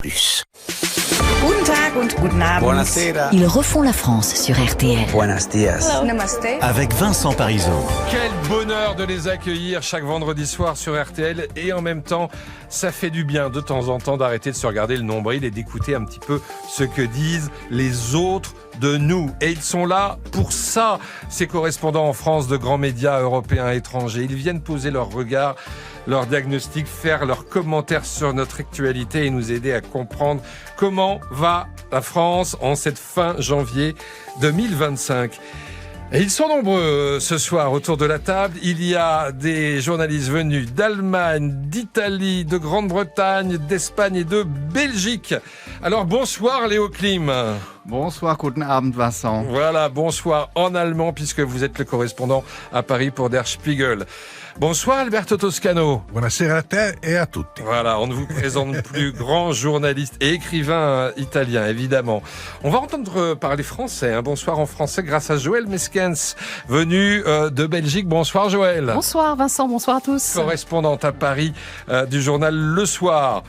Guten Tag und guten Abend. Buonasera. Ils refont la France sur RTL. Buenos dias. Namasté. Avec Vincent Parisot. Quel bonheur de les accueillir chaque vendredi soir sur RTL, et en même temps, ça fait du bien de temps en temps d'arrêter de se regarder le nombril et d'écouter un petit peu ce que disent les autres de nous. Et ils sont là pour ça, ces correspondants en France de grands médias européens et étrangers. Ils viennent poser leur regard, leur diagnostic, faire leurs commentaires sur notre actualité et nous aider à comprendre comment va la France en cette fin janvier 2025. Et ils sont nombreux ce soir autour de la table. Il y a des journalistes venus d'Allemagne, d'Italie, de Grande-Bretagne, d'Espagne et de Belgique. Alors bonsoir Léo Klim. Bonsoir, guten Abend Vincent. Voilà, bonsoir en allemand puisque vous êtes le correspondant à Paris pour Der Spiegel. Bonsoir Alberto Toscano. Buonasera a te e a tutti. Voilà, on ne vous présente plus, grand journaliste et écrivain italien, évidemment. On va entendre parler français. Bonsoir en français grâce à Joël Meskens, venu de Belgique. Bonsoir Joël. Bonsoir Vincent, bonsoir à tous. Correspondante à Paris du journal Le Soir.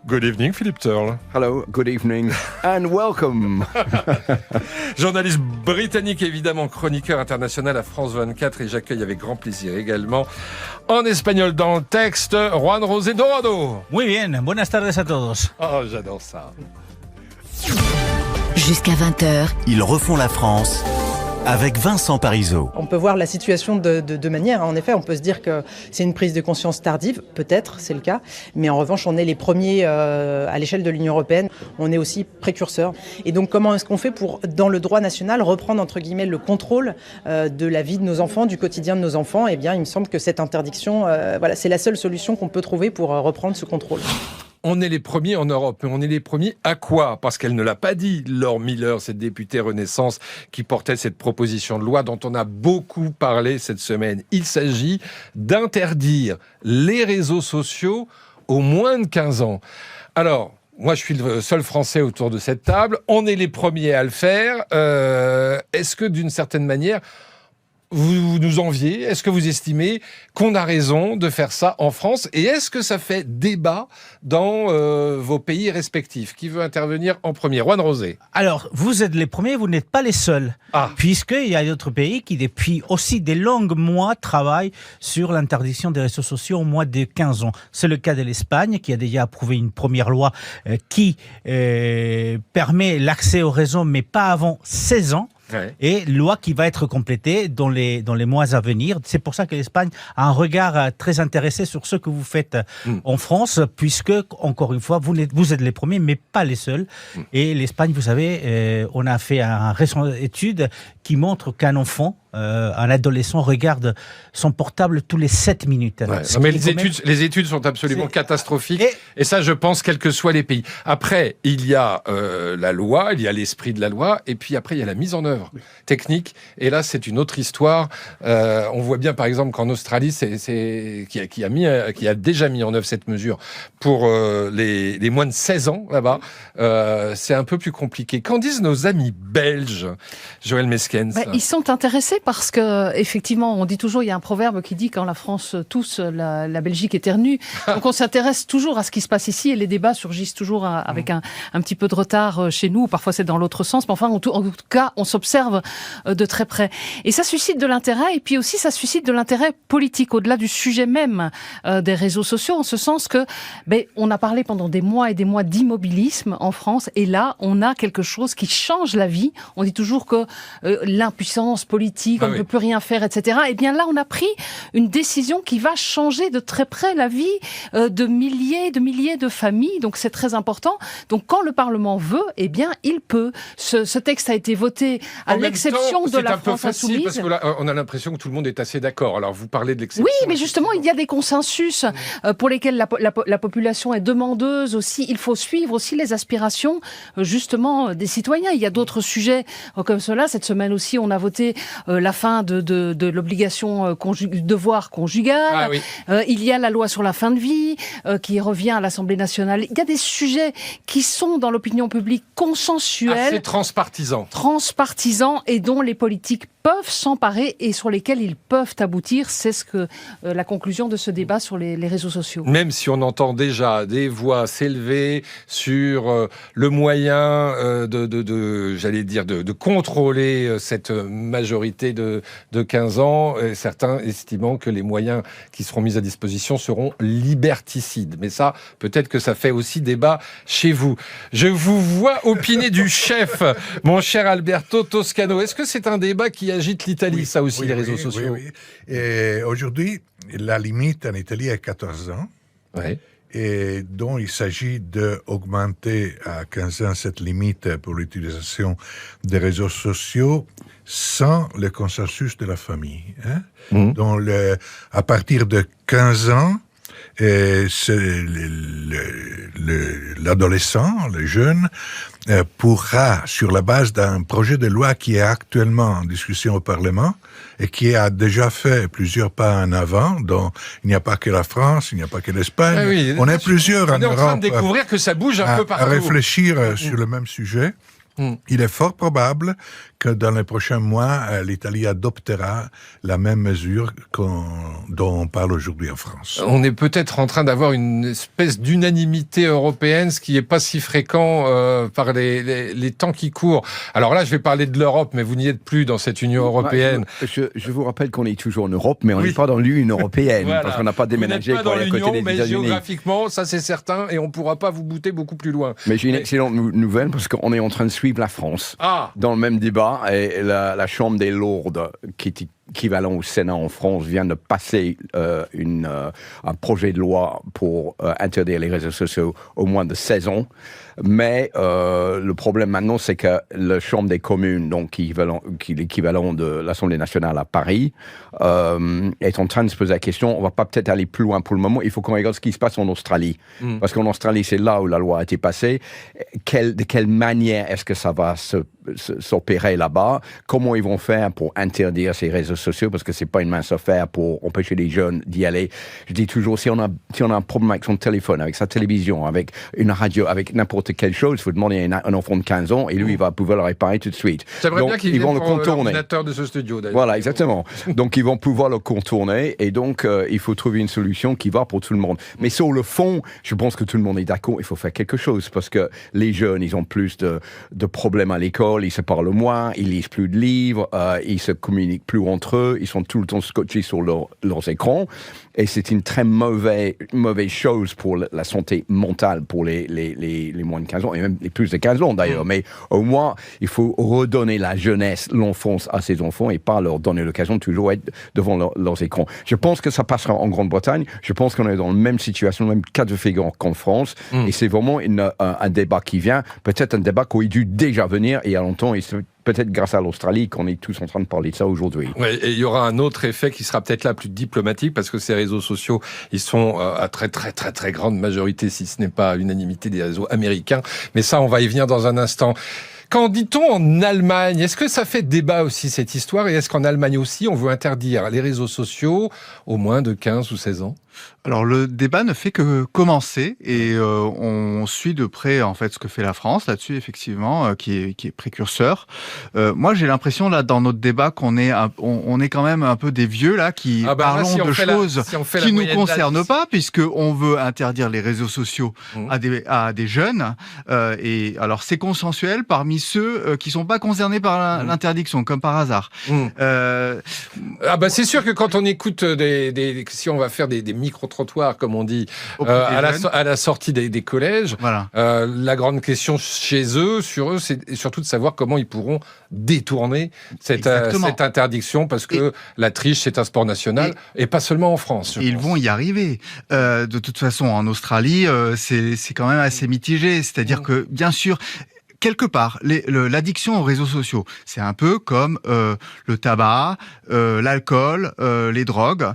Good evening, Philippe Turle. Hello, good evening and welcome. Journaliste britannique, évidemment, chroniqueur international à France 24, et j'accueille avec grand plaisir également, en espagnol dans le texte, Juan José Dorado. Muy bien, buenas tardes a todos. Oh, j'adore ça. Jusqu'à 20h, Ils refont la France avec Vincent Parisot. On peut voir la situation de deux manières. En effet, on peut se dire que c'est une prise de conscience tardive, peut-être, c'est le cas. Mais en revanche, on est les premiers à l'échelle de l'Union européenne. On est aussi précurseurs. Et donc, comment est-ce qu'on fait pour, dans le droit national, reprendre, entre guillemets, le contrôle de la vie de nos enfants, du quotidien de nos enfants ? Eh bien, il me semble que cette interdiction, c'est la seule solution qu'on peut trouver pour reprendre ce contrôle. On est les premiers en Europe, mais on est les premiers à quoi ? Parce qu'elle ne l'a pas dit, Laure Miller, cette députée Renaissance qui portait cette proposition de loi dont on a beaucoup parlé cette semaine. Il s'agit d'interdire les réseaux sociaux aux moins de 15 ans. Alors, moi, je suis le seul Français autour de cette table. On est les premiers à le faire. Est-ce que, d'une certaine manière, vous nous enviez? Est-ce que vous estimez qu'on a raison de faire ça en France? Et est-ce que ça fait débat dans vos pays respectifs? Qui veut intervenir en premier? Juan José. Alors, vous êtes les premiers, vous n'êtes pas les seuls. Puisqu'il y a d'autres pays qui, depuis aussi des longs mois, travaillent sur l'interdiction des réseaux sociaux au moins de 15 ans. C'est le cas de l'Espagne, qui a déjà approuvé une première loi qui permet l'accès au réseau, mais pas avant 16 ans. Ouais. Et loi qui va être complétée dans les mois à venir. C'est pour ça que l'Espagne a un regard très intéressé sur ce que vous faites en France, puisque, encore une fois, vous êtes les premiers, mais pas les seuls. Et l'Espagne, vous savez, on a fait une récente étude qui montre qu'un enfant, un adolescent, regarde son portable tous les 7 minutes. Ouais. Non, mais les études sont absolument catastrophiques. Et ça, je pense, quels que soient les pays. Après, il y a la loi, il y a l'esprit de la loi, et puis après, il y a la mise en œuvre technique. Et là, c'est une autre histoire. On voit bien, par exemple, qu'en Australie, qui a déjà mis en œuvre cette mesure pour les moins de 16 ans, là-bas. C'est un peu plus compliqué. Qu'en disent nos amis belges, Joël Meskens? Ils sont intéressés parce que, effectivement, on dit toujours, il y a un proverbe qui dit quand la France tousse, la Belgique éternue. Donc on s'intéresse toujours à ce qui se passe ici et les débats surgissent toujours avec un petit peu de retard chez nous. Parfois c'est dans l'autre sens, mais enfin en tout cas on s'observe de très près. Et ça suscite de l'intérêt, et puis aussi ça suscite de l'intérêt politique au-delà du sujet même des réseaux sociaux, en ce sens que on a parlé pendant des mois et des mois d'immobilisme en France, et là on a quelque chose qui change la vie. On dit toujours que l'impuissance politique, on ne peut plus rien faire, etc. Et bien là, on a pris une décision qui va changer de très près la vie de milliers de familles. Donc c'est très important. Donc quand le Parlement veut, eh bien il peut. Ce texte a été voté à l'exception de la France insoumise. C'est un peu facile parce que là, on a l'impression que tout le monde est assez d'accord. Alors vous parlez de l'exception. Oui, mais justement, il y a des consensus pour lesquels la population est demandeuse aussi. Il faut suivre aussi les aspirations justement des citoyens. Il y a d'autres sujets comme cela. Cette semaine aussi, on a voté la fin de l'obligation devoir conjugal. Il y a la loi sur la fin de vie qui revient à l'Assemblée nationale. Il y a des sujets qui sont dans l'opinion publique consensuels. Assez transpartisans. Et dont les politiques peuvent s'emparer et sur lesquels ils peuvent aboutir. C'est ce que la conclusion de ce débat sur les réseaux sociaux. Même si on entend déjà des voix s'élever sur le moyen de contrôler cette majorité de 15 ans, certains estimant que les moyens qui seront mis à disposition seront liberticides. Mais ça, peut-être que ça fait aussi débat chez vous. Je vous vois opiner du chef, mon cher Alberto Toscano. Est-ce que c'est un débat qui agite l'Italie, ça aussi, les réseaux sociaux? Oui. Et aujourd'hui, la limite en Italie est 14 ans. Oui. Et donc, il s'agit d'augmenter à 15 ans cette limite pour l'utilisation des réseaux sociaux sans le consensus de la famille. Donc, à partir de 15 ans, c'est l'adolescent, le jeune, pourra, sur la base d'un projet de loi qui est actuellement en discussion au Parlement et qui a déjà fait plusieurs pas en avant, dont il n'y a pas que la France, il n'y a pas que l'Espagne, on est plusieurs en Europe. On est en train de découvrir que ça bouge un peu partout. À réfléchir sur le même sujet. Il est fort probable que dans les prochains mois, l'Italie adoptera la même mesure dont on parle aujourd'hui en France. On est peut-être en train d'avoir une espèce d'unanimité européenne, ce qui n'est pas si fréquent par les temps qui courent. Alors là, je vais parler de l'Europe, mais vous n'y êtes plus dans cette Union européenne. Je vous rappelle qu'on est toujours en Europe, mais on n'est pas dans l'Union européenne, voilà. Parce qu'on n'a pas déménagé pour aller à côté des États-Unis. Géographiquement, ça c'est certain, et on ne pourra pas vous bouter beaucoup plus loin. Mais j'ai une excellente nouvelle, parce qu'on est en train de suivre la France dans le même débat, et la Chambre des Lords, qui est équivalent au Sénat en France, vient de passer un projet de loi pour interdire les réseaux sociaux aux moins de 16 ans. Mais le problème maintenant, c'est que la Chambre des communes, donc qui est l'équivalent de l'Assemblée nationale à Paris, est en train de se poser la question, on va pas peut-être aller plus loin pour le moment, il faut qu'on regarde ce qui se passe en Australie. Parce qu'en Australie, c'est là où la loi a été passée. De quelle manière est-ce que ça va s'opérer là-bas? Comment ils vont faire pour interdire ces réseaux sociaux? Parce que c'est pas une mince affaire pour empêcher les jeunes d'y aller. Je dis toujours, si on a un problème avec son téléphone, avec sa télévision, avec une radio, avec n'importe quelle chose, il faut demander à un enfant de 15 ans et lui, il va pouvoir le réparer tout de suite. J'aimerais bien qu'ils viennent pour l'ordinateur de ce studio, d'ailleurs. Voilà, exactement. Donc, ils vont pouvoir le contourner et donc, il faut trouver une solution qui va pour tout le monde. Mais sur le fond, je pense que tout le monde est d'accord, il faut faire quelque chose parce que les jeunes, ils ont plus de problèmes à l'école, ils se parlent moins, ils lisent plus de livres, ils se communiquent plus entre eux, ils sont tout le temps scotchés sur leurs écrans. Et c'est une très mauvaise chose pour la santé mentale pour les moins de 15 ans, et même les plus de 15 ans d'ailleurs. Mais au moins, il faut redonner la jeunesse, l'enfance à ces enfants et pas leur donner l'occasion de toujours être devant leurs écrans. Je pense que ça passera en Grande-Bretagne. Je pense qu'on est dans la même situation, le même cas de figure qu'en France. Et c'est vraiment un débat qui vient, peut-être un débat qui aurait dû déjà venir il y a longtemps. Et peut-être grâce à l'Australie qu'on est tous en train de parler de ça aujourd'hui. Ouais, et il y aura un autre effet qui sera peut-être là plus diplomatique parce que ces réseaux sociaux, ils sont à très très très très grande majorité, si ce n'est pas l'unanimité des réseaux américains. Mais ça, on va y venir dans un instant. Qu'en dit-on en Allemagne? Est-ce que ça fait débat aussi cette histoire? Et est-ce qu'en Allemagne aussi, on veut interdire les réseaux sociaux aux moins de 15 ou 16 ans? Alors le débat ne fait que commencer et on suit de près en fait ce que fait la France là-dessus effectivement qui est précurseur. Moi j'ai l'impression là dans notre débat qu'on est on est quand même un peu des vieux là qui parlons de choses qui nous concernent pas puisque on veut interdire les réseaux sociaux à des jeunes et alors c'est consensuel parmi ceux qui sont pas concernés par l'interdiction comme par hasard. C'est sûr que quand on écoute si on va faire des micro-trottoirs, comme on dit, à la sortie des collèges. Voilà. La grande question sur eux, c'est surtout de savoir comment ils pourront détourner cette interdiction, parce que la triche, c'est un sport national, et pas seulement en France. Ils vont y arriver. De toute façon, en Australie, c'est quand même assez mitigé. C'est-à-dire que, bien sûr, quelque part, l'addiction aux réseaux sociaux, c'est un peu comme le tabac, l'alcool, les drogues.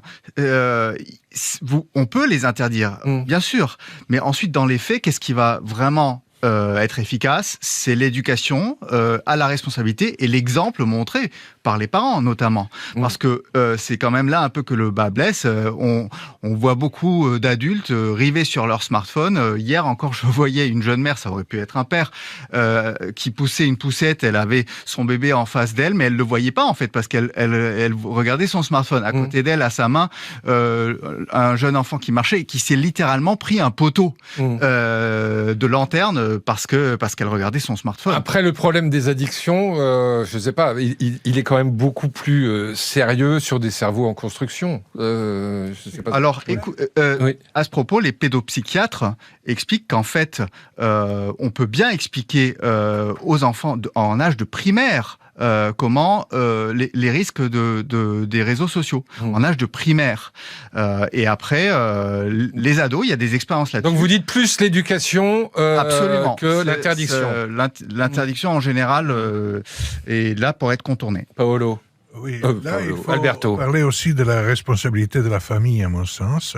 On peut les interdire, bien sûr. Mais ensuite, dans les faits, qu'est-ce qui va vraiment être efficace? C'est l'éducation à la responsabilité et l'exemple montré par les parents notamment, parce que c'est quand même là un peu que le bas blesse. On voit beaucoup d'adultes rivés sur leur smartphone. Hier encore, je voyais une jeune mère, ça aurait pu être un père, qui poussait une poussette. Elle avait son bébé en face d'elle, mais elle le voyait pas en fait, parce qu'elle regardait son smartphone. À côté d'elle, à sa main, un jeune enfant qui marchait et qui s'est littéralement pris un poteau de lanterne parce qu'elle regardait son smartphone. Après, le problème des addictions, je sais pas, il est quand même beaucoup plus sérieux sur des cerveaux en construction. Je sais pas. Alors, à ce propos, les pédopsychiatres expliquent qu'en fait, on peut bien expliquer aux enfants en âge de primaire comment les risques des réseaux sociaux en âge de primaire. Et après, les ados, il y a des expériences là-dessus. Donc vous dites plus l'éducation Absolument. Que l'interdiction. L'interdiction en général est là pour être contournée. Paolo. Oui, là, il faut Alberto. parler aussi de la responsabilité de la famille, à mon sens,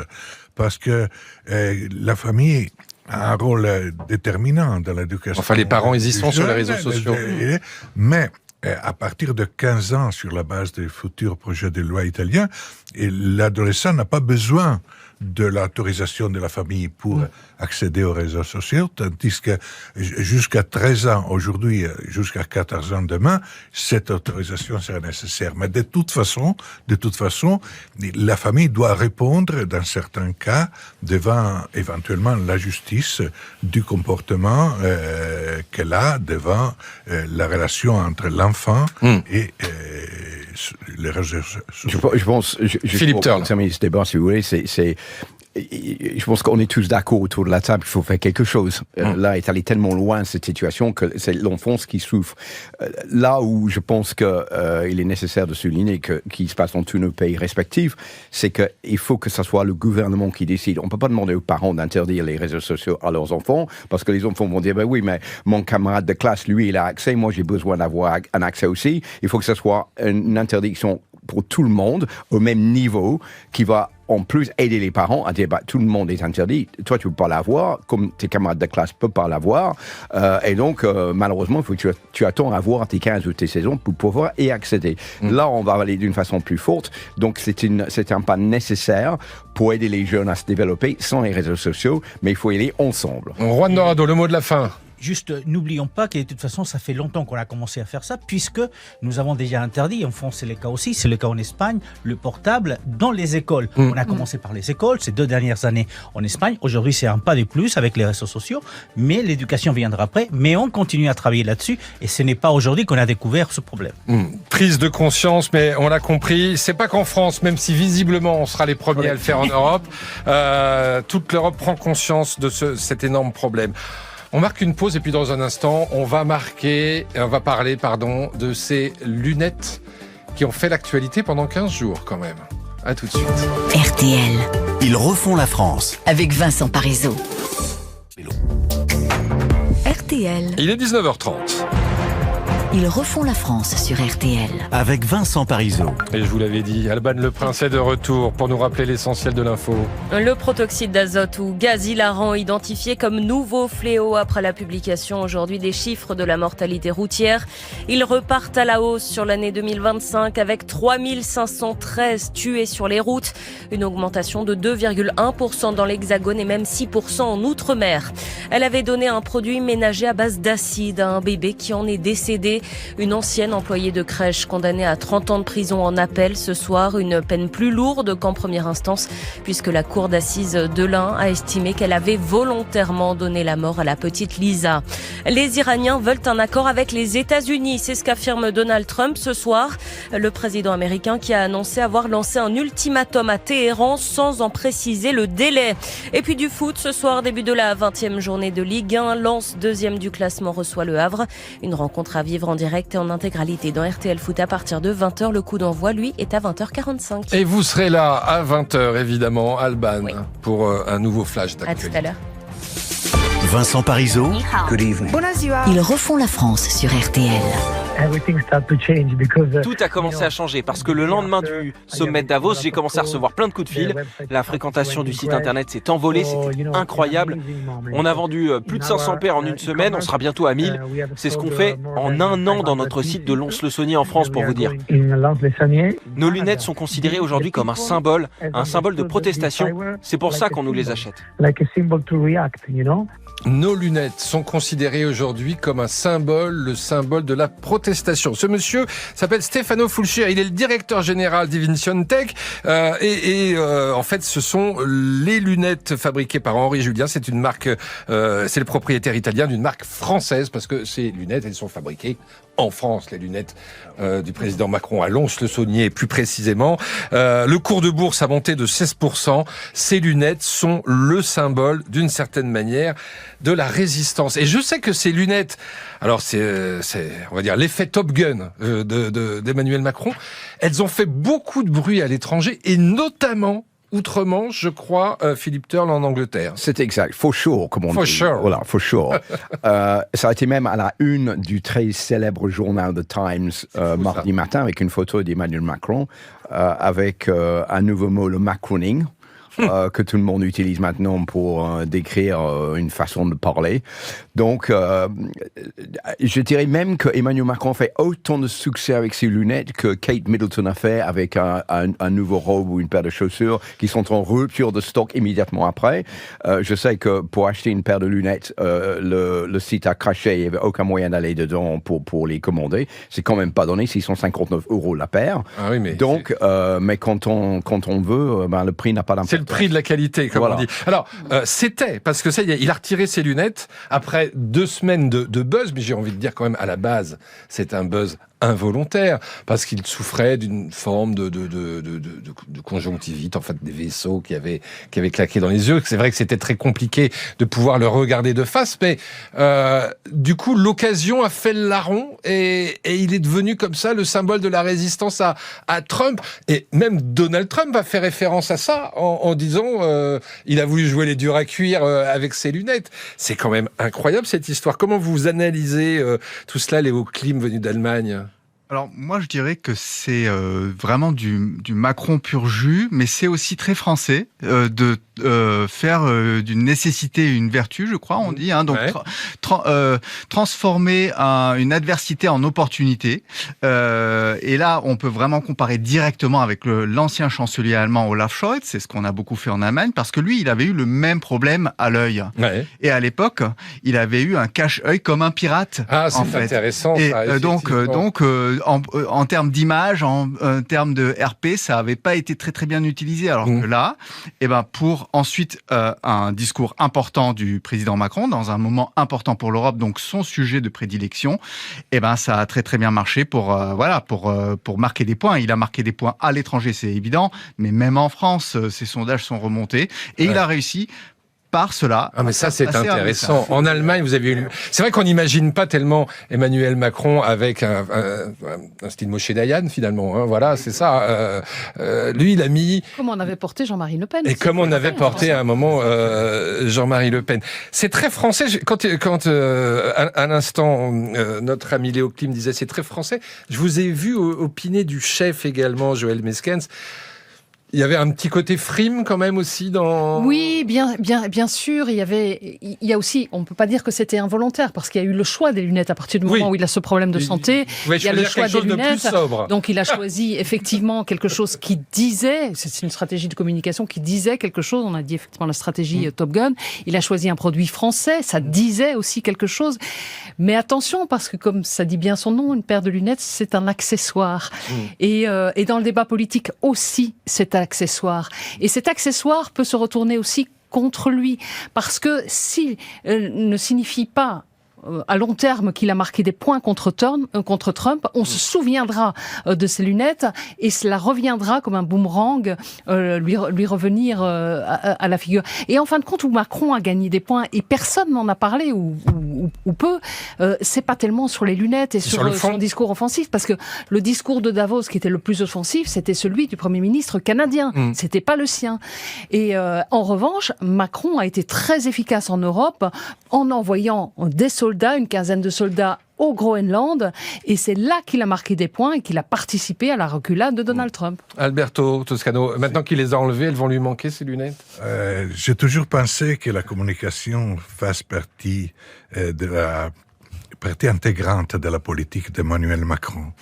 parce que la famille a un rôle déterminant dans l'éducation. Enfin, les parents, ils y sont sur les réseaux sociaux. Mais à partir de 15 ans, sur la base des futurs projets de loi italiens, l'adolescent n'a pas besoin de l'autorisation de la famille pour accéder aux réseaux sociaux, tandis que jusqu'à 13 ans aujourd'hui, jusqu'à 14 ans demain, cette autorisation sera nécessaire. Mais de toute façon, la famille doit répondre, dans certains cas, devant éventuellement la justice du comportement qu'elle a devant la relation entre l'enfant et les réseaux sociaux. Je pense, Philippe Turle. Pour terminer ce débat, si vous voulez, je pense qu'on est tous d'accord autour de la table, il faut faire quelque chose. Là, est allé tellement loin cette situation que c'est l'enfance qui souffre. Là où je pense qu'il est nécessaire de souligner qu'il se passe dans tous nos pays respectifs, c'est qu'il faut que ce soit le gouvernement qui décide. On ne peut pas demander aux parents d'interdire les réseaux sociaux à leurs enfants, parce que les enfants vont dire, ben oui, mais mon camarade de classe, lui, il a accès, moi j'ai besoin d'avoir un accès aussi. Il faut que ce soit une interdiction pour tout le monde, au même niveau, qui va en plus aider les parents à dire tout le monde est interdit, toi tu ne peux pas l'avoir, comme tes camarades de classe ne peuvent pas l'avoir, et donc malheureusement il faut que tu attends à avoir tes 15 ou tes 16 ans pour pouvoir y accéder. Là on va aller d'une façon plus forte, donc c'est un pas nécessaire pour aider les jeunes à se développer sans les réseaux sociaux, mais il faut y aller ensemble. Juan Dorado, le mot de la fin. Juste, n'oublions pas que de toute façon, ça fait longtemps qu'on a commencé à faire ça, puisque nous avons déjà interdit, en France c'est le cas aussi, c'est le cas en Espagne, le portable dans les écoles. On a commencé par les écoles, ces 2 dernières années en Espagne. Aujourd'hui, c'est un pas de plus avec les réseaux sociaux, mais l'éducation viendra après. Mais on continue à travailler là-dessus, et ce n'est pas aujourd'hui qu'on a découvert ce problème. Prise de conscience, mais on l'a compris, c'est pas qu'en France, même si visiblement on sera les premiers à le faire en Europe, toute l'Europe prend conscience de cet énorme problème. On marque une pause et puis dans un instant, on va parler de ces lunettes qui ont fait l'actualité pendant 15 jours quand même. À tout de suite. RTL. Ils refont la France. Avec Vincent Parisot. RTL. Il est 19h30. Ils refont la France sur RTL. Avec Vincent Parisot. Et je vous l'avais dit, Alban Le Prince est de retour pour nous rappeler l'essentiel de l'info. Le protoxyde d'azote ou gaz hilarant identifié comme nouveau fléau après la publication aujourd'hui des chiffres de la mortalité routière. Ils repartent à la hausse sur l'année 2025 avec 3513 tués sur les routes. Une augmentation de 2,1% dans l'Hexagone et même 6% en Outre-mer. Elle avait donné un produit ménager à base d'acide à un bébé qui en est décédé. Une ancienne employée de crèche condamnée à 30 ans de prison en appel ce soir, une peine plus lourde qu'en première instance puisque la cour d'assises de l'Ain a estimé qu'elle avait volontairement donné la mort à la petite Lisa. Les Iraniens veulent un accord avec les États-Unis, c'est ce qu'affirme Donald Trump ce soir. Le président américain qui a annoncé avoir lancé un ultimatum à Téhéran sans en préciser le délai. Et puis du foot, ce soir, début de la 20e journée de Ligue 1, Lens, 2e du classement, reçoit Le Havre. Une rencontre à vivre en direct et en intégralité dans RTL Foot à partir de 20h. Le coup d'envoi, lui, est à 20h45. Et vous serez là à 20h, évidemment, Alban, pour un nouveau flash d'actualité. À tout à l'heure. Vincent Parisot. Ils refont la France sur RTL. Tout a commencé à changer parce que le lendemain du sommet de Davos, j'ai commencé à recevoir plein de coups de fil. La fréquentation du site internet s'est envolée, c'était incroyable. On a vendu plus de 500 paires en une semaine, on sera bientôt à 1000. C'est ce qu'on fait en un an dans notre site de Lons-le-Saunier en France, pour vous dire. Nos lunettes sont considérées aujourd'hui comme un symbole de protestation. C'est pour ça qu'on nous les achète. Nos lunettes sont considérées aujourd'hui comme un symbole, le symbole de la protestation. Ce monsieur s'appelle Stefano Fulci, il est le directeur général d'Invention Tech en fait ce sont les lunettes fabriquées par Henri Julien. C'est une marque, c'est le propriétaire italien d'une marque française parce que ces lunettes, elles sont fabriquées en France, les lunettes du président Macron à Lons-le-Saunier plus précisément. Le cours de bourse a monté de 16%. Ces lunettes sont le symbole d'une certaine manière de la résistance. Et je sais que ces lunettes, alors c'est on va dire l'effet Top Gun d'Emmanuel Macron, elles ont fait beaucoup de bruit à l'étranger et notamment outre-Manche, je crois, Philippe Turle en Angleterre. C'est exact. For sure, comme on dit. For sure. Voilà, for sure. Ça a été même à la une du très célèbre journal The Times mardi matin avec une photo d'Emmanuel Macron avec un nouveau mot, le Macroning. Que tout le monde utilise maintenant pour décrire une façon de parler. Donc, je dirais même que Emmanuel Macron fait autant de succès avec ses lunettes que Kate Middleton a fait avec un nouveau robe ou une paire de chaussures qui sont en rupture de stock immédiatement après. Je sais que pour acheter une paire de lunettes, le site a craché, il n'y avait aucun moyen d'aller dedans pour les commander. C'est quand même pas donné, 659 € la paire. Ah oui, mais donc, mais quand on veut, le prix n'a pas d'importance. C'est le prix de la qualité, comme on dit. Alors, c'était, parce que ça, il a retiré ses lunettes après 2 semaines de buzz, mais j'ai envie de dire quand même, à la base, c'est un buzz involontaire, parce qu'il souffrait d'une forme de conjonctivite, en fait, des vaisseaux qui avaient claqué dans les yeux. C'est vrai que c'était très compliqué de pouvoir le regarder de face, mais du coup, l'occasion a fait le larron, et il est devenu comme ça le symbole de la résistance à Trump. Et même Donald Trump a fait référence à ça en disant il a voulu jouer les durs à cuire avec ses lunettes. C'est quand même incroyable cette histoire. Comment vous analysez tout cela, Léo Klim venu d'Allemagne ? Alors moi je dirais que c'est vraiment du Macron pur jus, mais c'est aussi très français de faire d'une nécessité une vertu, je crois, on dit. Hein, donc transformer une adversité en opportunité. Et là, on peut vraiment comparer directement avec l'ancien chancelier allemand Olaf Scholz. C'est ce qu'on a beaucoup fait en Allemagne, parce que lui, il avait eu le même problème à l'œil. Ouais. Et à l'époque, il avait eu un cache-œil comme un pirate. Ah, c'est intéressant. Et ça, donc en termes d'image, en termes de RP, ça n'avait pas été très très bien utilisé. Alors que là, pour ensuite un discours important du président Macron dans un moment important pour l'Europe, donc son sujet de prédilection, ça a très très bien marché pour marquer des points. Il a marqué des points à l'étranger, c'est évident, mais même en France, ces sondages sont remontés et il a réussi. Par cela. Ah mais ça c'est intéressant. En Allemagne, vous avez eu... C'est vrai qu'on n'imagine pas tellement Emmanuel Macron avec un style Moshe Dayan finalement. Hein, voilà, c'est ça. Lui, il a mis... Comme on avait porté Jean-Marie Le Pen. Et comme on avait porté à un moment Jean-Marie Le Pen. C'est très français. Quand à l'instant, notre ami Léo Klim disait c'est très français, je vous ai vu opiner du chef également, Joël Meskens. Il y avait un petit côté frime quand même aussi dans... Oui, bien sûr. Il y a aussi, on ne peut pas dire que c'était involontaire, parce qu'il y a eu le choix des lunettes à partir du moment où il a ce problème de santé. Il y a le choix des lunettes. Donc il a choisi effectivement quelque chose qui disait, c'est une stratégie de communication qui disait quelque chose, on a dit effectivement la stratégie Top Gun. Il a choisi un produit français, ça disait aussi quelque chose. Mais attention, parce que comme ça dit bien son nom, une paire de lunettes, c'est un accessoire. Et dans le débat politique aussi, c'est un accessoire. Et cet accessoire peut se retourner aussi contre lui. Parce que s'il ne signifie pas à long terme qu'il a marqué des points contre Trump, on se souviendra de ces lunettes et cela reviendra comme un boomerang lui revenir à la figure. Et en fin de compte, où Macron a gagné des points et personne n'en a parlé ou peu, c'est pas tellement sur les lunettes et sur son discours offensif, parce que le discours de Davos qui était le plus offensif, c'était celui du Premier ministre canadien, c'était pas le sien. Et en revanche, Macron a été très efficace en Europe en envoyant des soldats, une quinzaine de soldats au Groenland. Et c'est là qu'il a marqué des points et qu'il a participé à la reculade de Donald Trump. Alberto Toscano, maintenant qu'il les a enlevées, elles vont lui manquer, ces lunettes? J'ai toujours pensé que la communication fasse partie partie intégrante de la politique d'Emmanuel Macron.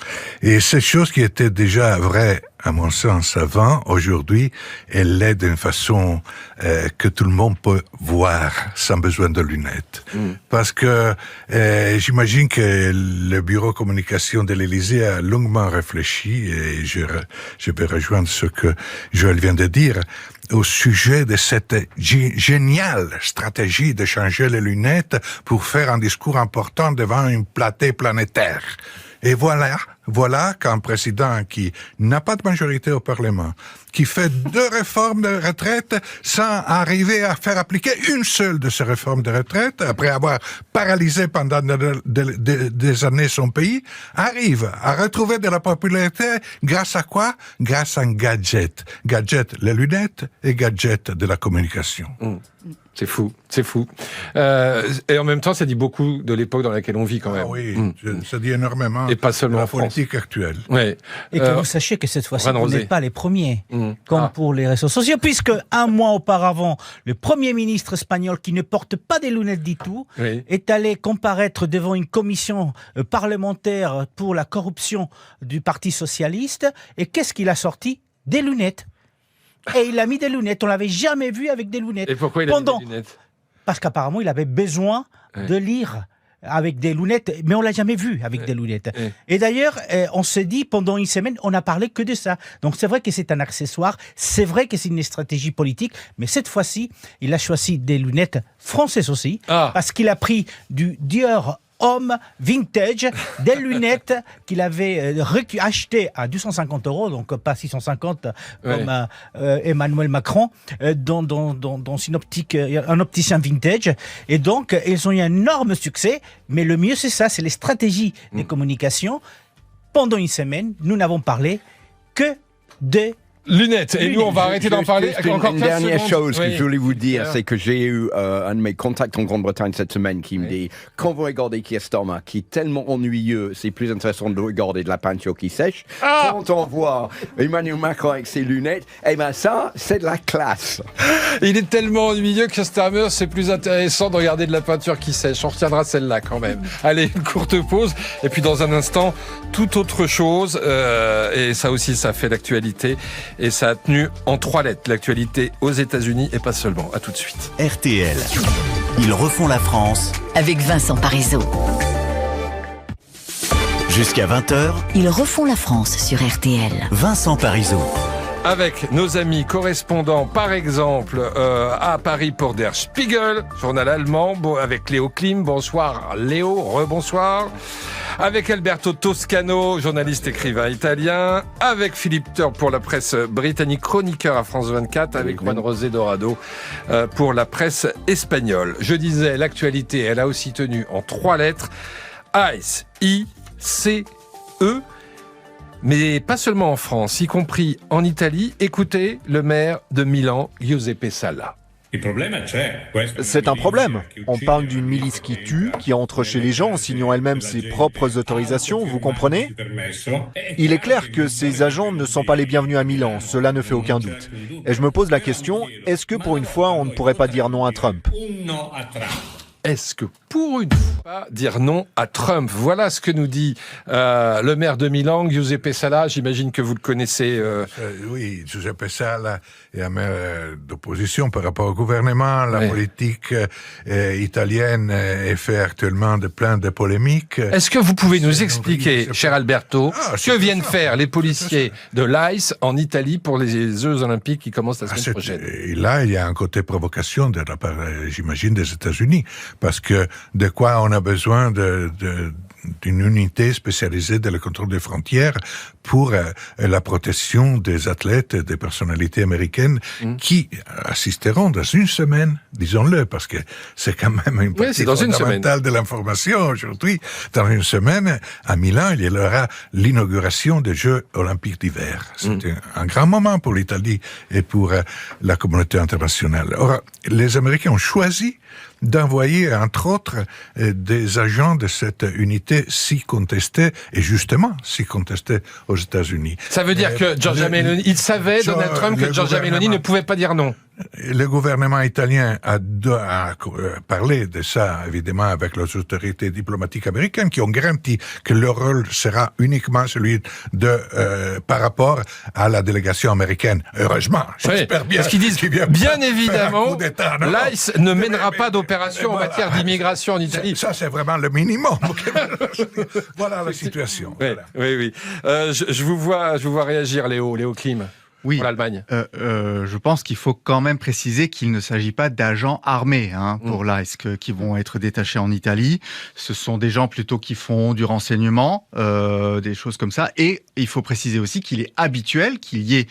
Et ces choses qui étaient déjà vraies, à mon sens, avant, aujourd'hui, elle l'est d'une façon que tout le monde peut voir sans besoin de lunettes. Parce que j'imagine que le bureau communication de l'Élysée a longuement réfléchi, et je vais rejoindre ce que Joël vient de dire, au sujet de cette géniale stratégie de changer les lunettes pour faire un discours important devant une platée planétaire. Et voilà qu'un président qui n'a pas de majorité au Parlement, qui fait 2 réformes de retraite sans arriver à faire appliquer une seule de ces réformes de retraite, après avoir paralysé pendant des années son pays, arrive à retrouver de la popularité grâce à quoi? Grâce à un gadget. Gadget, les lunettes, et gadget de la communication. C'est fou, c'est fou. Et en même temps, ça dit beaucoup de l'époque dans laquelle on vit quand même. Ah oui, ça dit énormément. Et pas seulement de la en France. politique actuelle. Ouais. Et que vous sachiez que cette fois-ci, vous n'êtes pas les premiers, comme pour les réseaux sociaux, puisque un mois auparavant, le Premier ministre espagnol, qui ne porte pas des lunettes du tout, est allé comparaître devant une commission parlementaire pour la corruption du Parti socialiste. Et qu'est-ce qu'il a sorti? Des lunettes. Et il a mis des lunettes. On l'avait jamais vu avec des lunettes. Et pourquoi il a mis des lunettes? Parce qu'apparemment, il avait besoin de lire avec des lunettes, mais on l'a jamais vu avec des lunettes. Et d'ailleurs, on s'est dit, pendant une semaine, on n'a parlé que de ça. Donc c'est vrai que c'est un accessoire, c'est vrai que c'est une stratégie politique, mais cette fois-ci, il a choisi des lunettes françaises aussi, parce qu'il a pris du Dior Homme vintage, des lunettes qu'il avait achetées à 250 €, donc pas 650 comme Emmanuel Macron, dans une optique, un opticien vintage. Et donc, ils ont eu un énorme succès. Mais le mieux, c'est ça, c'est les stratégies de communication. Pendant une semaine, nous n'avons parlé que de lunettes. Et nous, on va arrêter d'en parler. Une dernière chose que je voulais vous dire, c'est que j'ai eu un de mes contacts en Grande-Bretagne cette semaine qui me dit, quand vous regardez Keir Starmer, qui est tellement ennuyeux, c'est plus intéressant de regarder de la peinture qui sèche. Quand on voit Emmanuel Macron avec ses lunettes, eh ben ça, c'est de la classe. Il est tellement ennuyeux que Starmer, c'est plus intéressant de regarder de la peinture qui sèche. On retiendra celle-là quand même. Allez, une courte pause. Et puis dans un instant, toute autre chose. Et ça aussi, ça fait l'actualité. Et ça a tenu en 3 lettres, l'actualité aux États-Unis et pas seulement. À tout de suite. RTL. Ils refont la France. Avec Vincent Parisot. Jusqu'à 20h. Ils refont la France sur RTL. Vincent Parisot. Avec nos amis correspondants, par exemple, à Paris pour Der Spiegel, journal allemand, avec Léo Klim. Bonsoir Léo, rebonsoir. Avec Alberto Toscano, journaliste écrivain italien. Avec Philippe Turp pour la presse britannique, chroniqueur à France 24. Avec Juan José Dorado pour la presse espagnole. Je disais, l'actualité, elle a aussi tenu en 3 lettres. ICE, I-C-E. Mais pas seulement en France, y compris en Italie. Écoutez le maire de Milan, Giuseppe Sala. C'est un problème. On parle d'une milice qui tue, qui entre chez les gens en signant elle-même ses propres autorisations, vous comprenez? Il est clair que ces agents ne sont pas les bienvenus à Milan, cela ne fait aucun doute. Et je me pose la question, est-ce que pour une fois on ne pourrait pas dire non à Trump? Est-ce que pour une fois, dire non à Trump? Voilà ce que nous dit le maire de Milan, Giuseppe Sala. J'imagine que vous le connaissez. Oui, Giuseppe Sala est un maire d'opposition par rapport au gouvernement. La politique italienne est faite actuellement de plein de polémiques. Est-ce que vous pouvez nous expliquer, cher Alberto, ce que viennent faire les policiers de l'ICE en Italie pour les Jeux Olympiques qui commencent la semaine prochaine? Et là, il y a un côté provocation de la part, j'imagine, des États-Unis. Parce que de quoi on a besoin d'une unité spécialisée dans le contrôle des frontières pour la protection des athlètes et des personnalités américaines qui assisteront dans une semaine, disons-le, parce que c'est quand même une partie fondamentale de l'information aujourd'hui. Dans une semaine, à Milan, il y aura l'inauguration des Jeux Olympiques d'hiver. C'est un grand moment pour l'Italie et pour la communauté internationale. Or, les Américains ont choisi d'envoyer, entre autres, des agents de cette unité si contestée, et justement si contestée aux États-Unis. Ça veut dire que Giorgia Meloni, il savait, Donald Trump, que Giorgia Meloni ne pouvait pas dire non. Le gouvernement italien a parlé de ça, évidemment, avec les autorités diplomatiques américaines qui ont garanti que leur rôle sera uniquement celui de par rapport à la délégation américaine. Heureusement, j'espère bien. Parce qu'ils disent, bien évidemment, l'ICE ne mènera pas d'opération en matière d'immigration en Italie. Ça, c'est vraiment le minimum. Voilà la situation. Oui. Je vous vois réagir, Léo Klim. Oui, pour l'Allemagne. Je pense qu'il faut quand même préciser qu'il ne s'agit pas d'agents armés pour l'ICE qui vont être détachés en Italie. Ce sont des gens plutôt qui font du renseignement, des choses comme ça. Et il faut préciser aussi qu'il est habituel qu'il y ait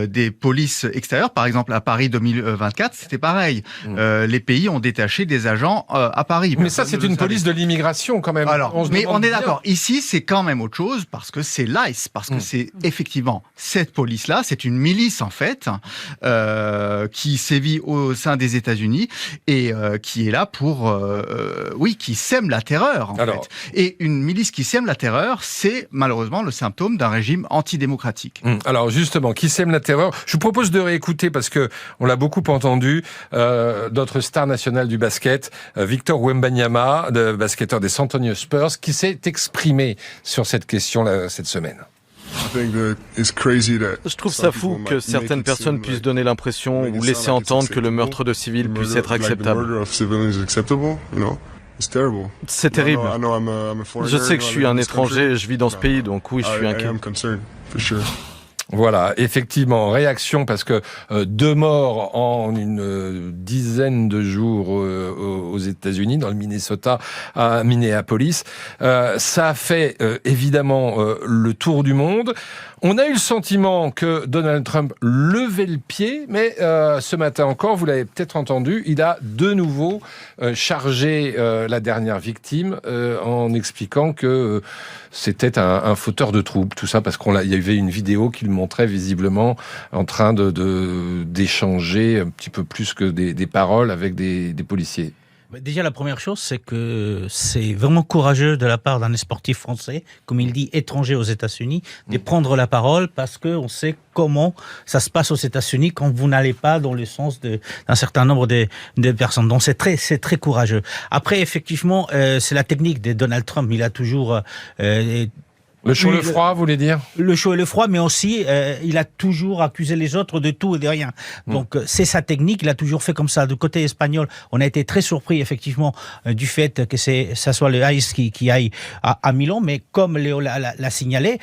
des polices extérieures. Par exemple, à Paris 2024, c'était pareil. Les pays ont détaché des agents à Paris. Mais ça, c'est une police de l'immigration quand même. Alors, on est d'accord. Ici, c'est quand même autre chose parce que c'est l'ICE, parce que c'est effectivement cette police-là, c'est une milice en fait qui sévit au sein des États-Unis et qui est là pour qui sème la terreur en fait. Et une milice qui sème la terreur, c'est malheureusement le symptôme d'un régime antidémocratique. Alors justement, qui sème la terreur, je vous propose de réécouter parce que on l'a beaucoup entendu, notre star nationale du basket, Victor Wembanyama, basketteur des San Antonio Spurs, qui s'est exprimé sur cette question cette semaine. Je trouve ça fou que certaines personnes puissent donner l'impression ou laisser entendre que le meurtre de civils puisse être acceptable. C'est terrible. Je sais que je suis un étranger, je vis dans ce pays, donc oui, je suis inquiet. Voilà, effectivement, réaction parce que 2 morts en une dizaine de jours aux États-Unis, dans le Minnesota, à Minneapolis. Ça a fait évidemment le tour du monde. On a eu le sentiment que Donald Trump levait le pied, mais ce matin encore, vous l'avez peut-être entendu, il a de nouveau chargé la dernière victime en expliquant que c'était un fauteur de troubles, tout ça parce qu'il y avait une vidéo qui le montrait visiblement en train d'échanger un petit peu plus que des paroles avec des policiers. Déjà, la première chose, c'est que c'est vraiment courageux de la part d'un sportif français, comme il dit, étranger aux États-Unis, de prendre la parole parce qu'on sait comment ça se passe aux États-Unis quand vous n'allez pas dans le sens d'un certain nombre de personnes. Donc, c'est très courageux. Après, effectivement, c'est la technique de Donald Trump. Il a toujours... Le chaud et le froid, vous voulez dire ? Le chaud et le froid, mais aussi, il a toujours accusé les autres de tout et de rien. Donc, c'est sa technique, il a toujours fait comme ça. Du côté espagnol, on a été très surpris, effectivement, du fait que ça soit le ICE qui aille à Milan, mais comme Léo l'a signalé,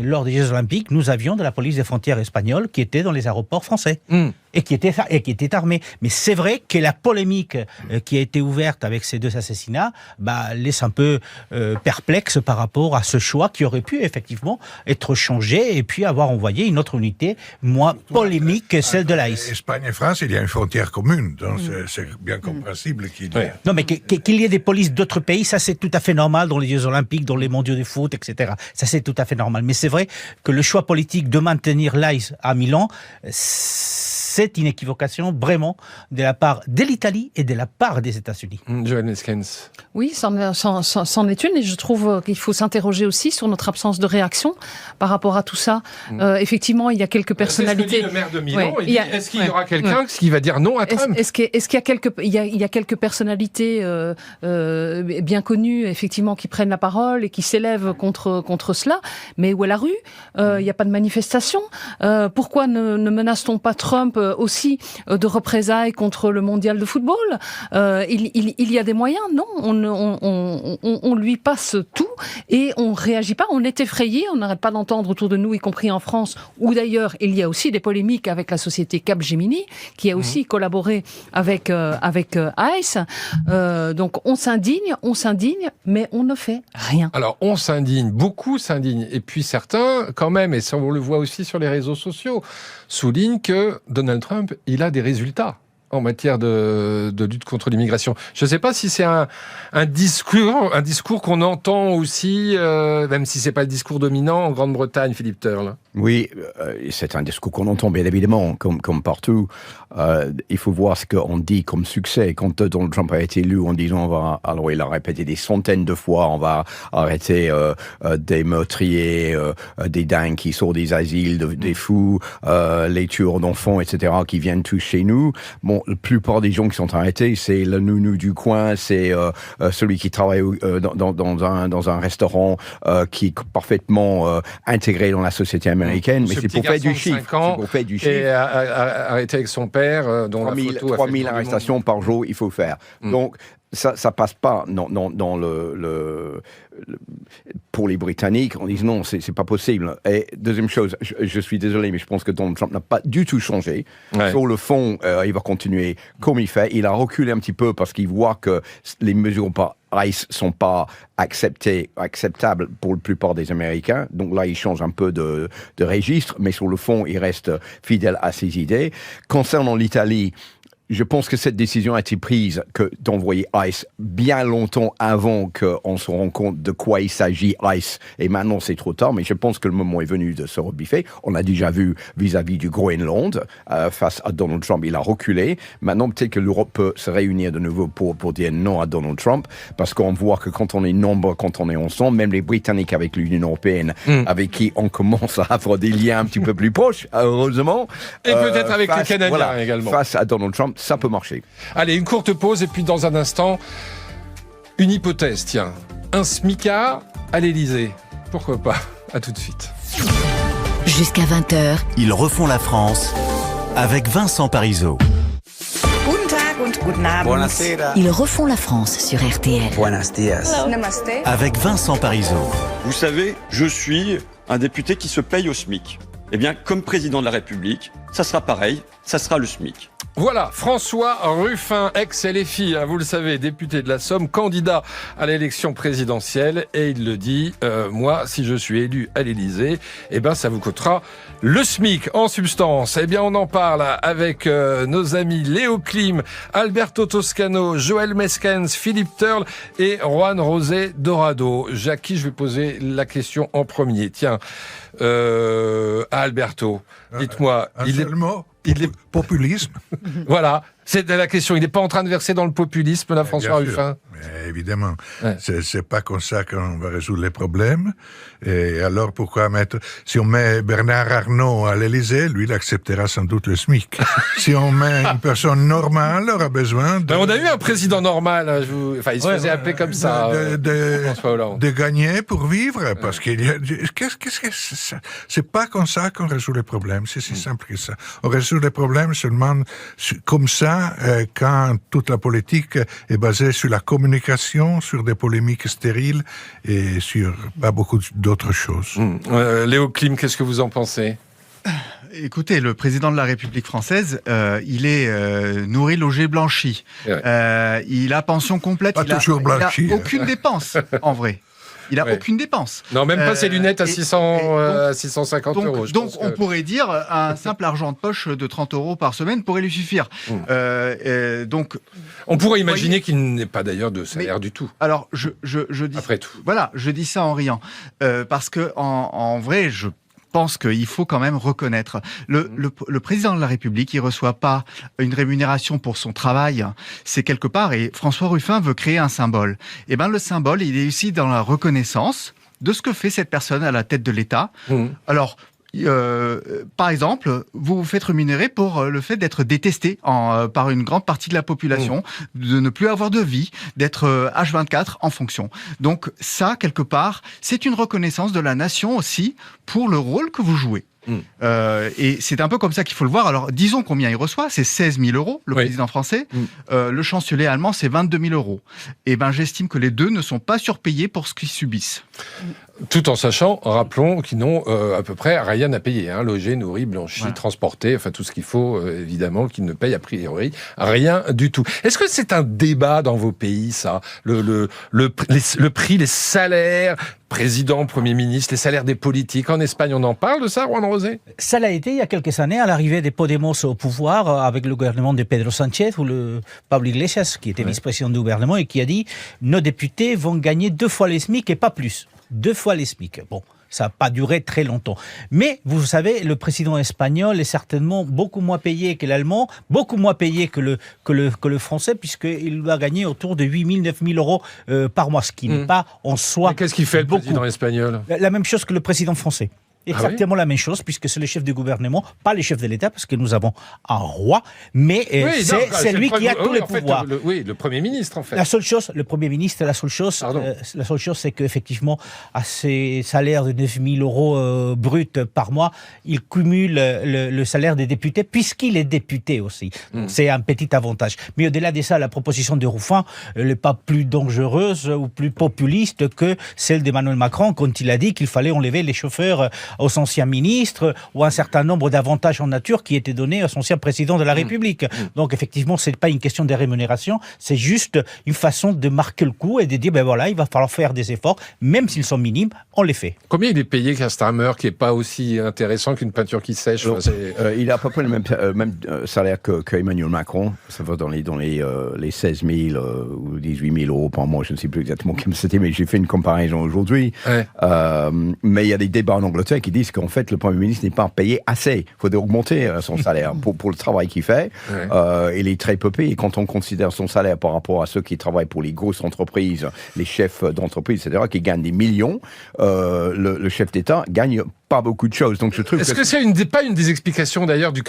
lors des Jeux Olympiques, nous avions de la police des frontières espagnole qui était dans les aéroports français. Et qui était armée. Mais c'est vrai que la polémique qui a été ouverte avec ces 2 assassinats laisse un peu perplexe par rapport à ce choix qui aurait pu effectivement être changé et puis avoir envoyé une autre unité moins polémique que celle de l'ICE. Espagne et France, il y a une frontière commune, donc c'est bien compréhensible qu'il y ait... Non, mais qu'il y ait des polices d'autres pays, ça c'est tout à fait normal dans les Jeux Olympiques, dans les mondiaux de foot, etc. Ça c'est tout à fait normal. Mais c'est vrai que le choix politique de maintenir l'ICE à Milan, c'est une équivocation vraiment de la part de l'Italie et de la part des États-Unis. Joël Neskens. Oui, c'en est une, et je trouve qu'il faut s'interroger aussi sur notre absence de réaction par rapport à tout ça. Effectivement, il y a quelques personnalités. C'est ce que dit le maire de Milan. Est-ce qu'il y aura quelqu'un qui va dire non à Trump ? Est-ce qu'il y a quelques personnalités bien connues, effectivement, qui prennent la parole et qui s'élèvent contre cela, mais où est la rue ? Il n'y a pas de manifestation. Pourquoi ne menace-t-on pas Trump aussi de représailles contre le mondial de football? Il y a des moyens, non, on lui passe tout et on réagit pas, on est effrayé, on n'arrête pas d'entendre autour de nous, y compris en France, où d'ailleurs il y a aussi des polémiques avec la société Capgemini, qui a aussi collaboré avec ICE. Donc on s'indigne, mais on ne fait rien. Alors on s'indigne, beaucoup s'indignent, et puis certains, quand même, et ça on le voit aussi sur les réseaux sociaux, soulignent que Donald Trump, il a des résultats en matière de lutte contre l'immigration. Je ne sais pas si c'est un discours qu'on entend aussi, même si c'est pas le discours dominant en Grande-Bretagne, Philippe Turle. Oui, c'est un discours qu'on entend bien évidemment, comme partout. Il faut voir ce qu'on dit comme succès. Quand Donald Trump a été élu en disant, alors il a répété des centaines de fois, on va arrêter des meurtriers, des dingues qui sortent des asiles, des fous, les tueurs d'enfants, etc., qui viennent tous chez nous. Bon, la plupart des gens qui sont arrêtés, c'est le nounou du coin, c'est celui qui travaille dans un restaurant qui est parfaitement intégré dans la société américaine, mais c'est pour faire du chiffre. C'est pour faire du chiffre. Et arrêté avec son père, dont 3 000 arrestations par jour, il faut faire. Donc, ça passe pas dans pour les Britanniques, on dit non, c'est pas possible. Et deuxième chose, je suis désolé, mais je pense que Donald Trump n'a pas du tout changé. Ouais. Sur le fond, il va continuer comme il fait. Il a reculé un petit peu parce qu'il voit que les mesures par ICE sont pas acceptables pour la plupart des Américains. Donc là, il change un peu de registre, mais sur le fond, il reste fidèle à ses idées. Concernant l'Italie, je pense que cette décision a été prise d'envoyer ICE bien longtemps avant qu'on se rende compte de quoi il s'agit, ICE. Et maintenant, c'est trop tard, mais je pense que le moment est venu de se rebiffer. On a déjà vu vis-à-vis du Groenland, face à Donald Trump, il a reculé. Maintenant, peut-être que l'Europe peut se réunir de nouveau pour dire non à Donald Trump, parce qu'on voit que quand on est nombreux, quand on est ensemble, même les Britanniques avec l'Union européenne, avec qui on commence à avoir des liens un petit peu plus proches, heureusement. Et peut-être avec les Canadiens également. Face à Donald Trump, ça peut marcher. Allez, une courte pause et puis dans un instant, une hypothèse, tiens. Un smicard à l'Élysée. Pourquoi pas? À tout de suite. Jusqu'à 20h. Ils refont la France avec Vincent Parisot. Guten Tag und guten Abend. Buonasera. Ils refont la France sur RTL. Buenos dias. Namaste. Avec Vincent Parisot. Vous savez, je suis un député qui se paye au SMIC. Eh bien, comme président de la République, ça sera pareil, ça sera le SMIC. Voilà, François Ruffin, ex-LFI, vous le savez, député de la Somme, candidat à l'élection présidentielle, et il le dit, moi, si je suis élu à l'Élysée, eh ben, ça vous coûtera le SMIC. En substance, eh bien, on en parle avec nos amis Léo Klim, Alberto Toscano, Joël Meskens, Philippe Turle et Juan José Dorado. À qui je vais poser la question en premier? Tiens, à Alberto, dites-moi. Il est populisme. Voilà, c'est la question. Il n'est pas en train de verser dans le populisme, là, François Ruffin? Mais évidemment. Ouais. C'est pas comme ça qu'on va résoudre les problèmes. Et alors, pourquoi mettre... Si on met Bernard Arnault à l'Élysée, lui, il acceptera sans doute le SMIC. Si on met une personne normale, aura besoin de... Ben, on a eu un président normal. Enfin, il se faisait appeler comme ça. François Hollande. De gagner pour vivre, parce qu'il y a... Qu'est-ce que c'est ça? C'est pas comme ça qu'on résout les problèmes. C'est si simple que ça. On résout les problèmes seulement comme ça, quand toute la politique est basée sur la communication, sur des polémiques stériles et sur pas beaucoup d'autres choses. Léo Klim, qu'est-ce que vous en pensez? Écoutez, le président de la République française, il est nourri, logé, blanchi. Ouais. Il a pension complète. Pas toujours blanchi. Il n'a aucune dépense, en vrai. Il n'a aucune dépense. Non, même pas ses lunettes à 650 euros. Donc, on pourrait dire un simple argent de poche de 30 euros par semaine pourrait lui suffire. Donc, on pourrait imaginer qu'il n'est pas d'ailleurs de salaire du tout. Alors, je dis... Après tout. Voilà, je dis ça en riant. Parce que, en vrai, je pense qu'il faut quand même reconnaître. Le président de la République, il reçoit pas une rémunération pour son travail. C'est quelque part, et François Ruffin veut créer un symbole. Et ben, le symbole, il est aussi dans la reconnaissance de ce que fait cette personne à la tête de l'État. Alors, par exemple, vous vous faites rémunérer pour le fait d'être détesté par une grande partie de la population, de ne plus avoir de vie, d'être H24 en fonction. Donc ça, quelque part, c'est une reconnaissance de la nation aussi pour le rôle que vous jouez. Et c'est un peu comme ça qu'il faut le voir. Alors, disons combien il reçoit, c'est 16 000 euros, le président français. Le chancelier allemand, c'est 22 000 euros. Et ben, j'estime que les deux ne sont pas surpayés pour ce qu'ils subissent. Tout en sachant, rappelons, qu'ils n'ont à peu près rien à payer. Logé, nourri, blanchi, transporté, enfin tout ce qu'il faut, évidemment, qu'ils ne payent a priori rien du tout. Est-ce que c'est un débat dans vos pays, ça, le prix, les salaires, président, Premier ministre, les salaires des politiques? En Espagne, on en parle de ça, Juan Rosé? Ça l'a été il y a quelques années à l'arrivée des Podemos au pouvoir avec le gouvernement de Pedro Sánchez ou le Pablo Iglesias, qui était vice-président du gouvernement et qui a dit « Nos députés vont gagner 2 fois les SMIC et pas plus ». 2 fois les SMIC. Bon, ça n'a pas duré très longtemps. Mais, vous savez, le président espagnol est certainement beaucoup moins payé que l'allemand, beaucoup moins payé que le français, puisqu'il doit gagner autour de 8 000, 9 000 euros par mois, ce qui n'est pas en soi. Mais qu'est-ce qu'il fait, le président espagnol? La même chose que le président français. Exactement la même chose, puisque c'est le chef du gouvernement, pas le chef de l'État, parce que nous avons un roi, mais c'est lui qui a tous les pouvoirs. Le Premier ministre, en fait. La seule chose, le Premier ministre, la seule chose, c'est qu'effectivement, à ses salaires de 9 000 euros bruts par mois, il cumule le salaire des députés, puisqu'il est député aussi. Donc, c'est un petit avantage. Mais au-delà de ça, la proposition de Ruffin, elle n'est pas plus dangereuse ou plus populiste que celle d'Emmanuel Macron, quand il a dit qu'il fallait enlever les chauffeurs aux anciens ministres ou un certain nombre d'avantages en nature qui étaient donnés aux anciens présidents de la République. Donc effectivement, c'est pas une question de rémunération, c'est juste une façon de marquer le coup et de dire, ben voilà, il va falloir faire des efforts, même s'ils sont minimes, on les fait. Combien il est payé qu'un Starmer qui est pas aussi intéressant qu'une peinture qui sèche? Il a à peu près le même salaire que Emmanuel Macron, ça va dans les 16 000 ou 18 000 euros par mois, je ne sais plus exactement comme c'était, mais j'ai fait une comparaison aujourd'hui. Mais il y a des débats en Angleterre qui disent qu'en fait, le Premier ministre n'est pas payé assez. Il faut augmenter son salaire pour le travail qu'il fait. Il est très peu payé. Quand on considère son salaire par rapport à ceux qui travaillent pour les grosses entreprises, les chefs d'entreprise, etc., qui gagnent des millions, le chef d'État gagne pas beaucoup de choses. Donc je trouve Est-ce que c'est pas une des explications d'ailleurs de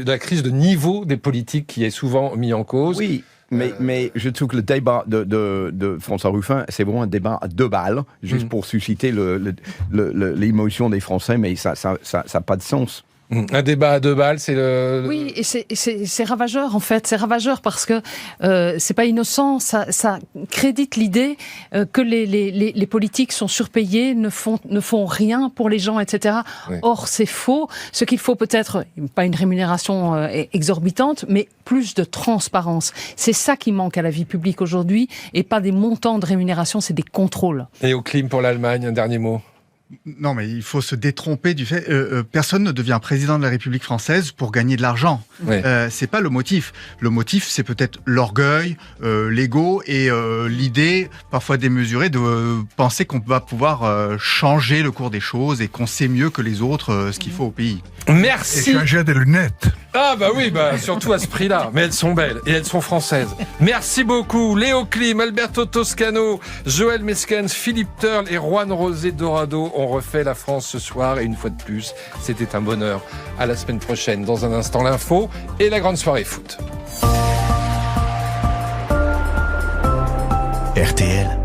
la crise de niveau des politiques qui est souvent mis en cause? Oui. Mais je trouve que le débat de François Ruffin, c'est vraiment un débat à 2 balles, juste pour susciter l'émotion des Français, mais ça n'a pas de sens. Un débat à 2 balles, c'est le... Oui, et c'est ravageur, en fait. C'est ravageur parce que c'est pas innocent. Ça crédite l'idée que les politiques sont surpayés, ne font rien pour les gens, etc. Or, c'est faux. Ce qu'il faut peut-être, pas une rémunération exorbitante, mais plus de transparence. C'est ça qui manque à la vie publique aujourd'hui, et pas des montants de rémunération, c'est des contrôles. Et au clim pour l'Allemagne, un dernier mot? Non, mais il faut se détromper du fait. Personne ne devient président de la République française pour gagner de l'argent. C'est pas le motif. Le motif, c'est peut-être l'orgueil, l'ego et l'idée, parfois démesurée, de penser qu'on va pouvoir changer le cours des choses et qu'on sait mieux que les autres ce qu'il faut au pays. Merci. Et changer des lunettes. Ah bah oui, surtout à ce prix-là. Mais elles sont belles et elles sont françaises. Merci beaucoup. Léo Klim, Alberto Toscano, Joël Meskens, Philippe Turle et Juan Rosé Dorado. On refait la France ce soir et une fois de plus, c'était un bonheur. À la semaine prochaine. Dans un instant, l'info et la grande soirée foot. RTL.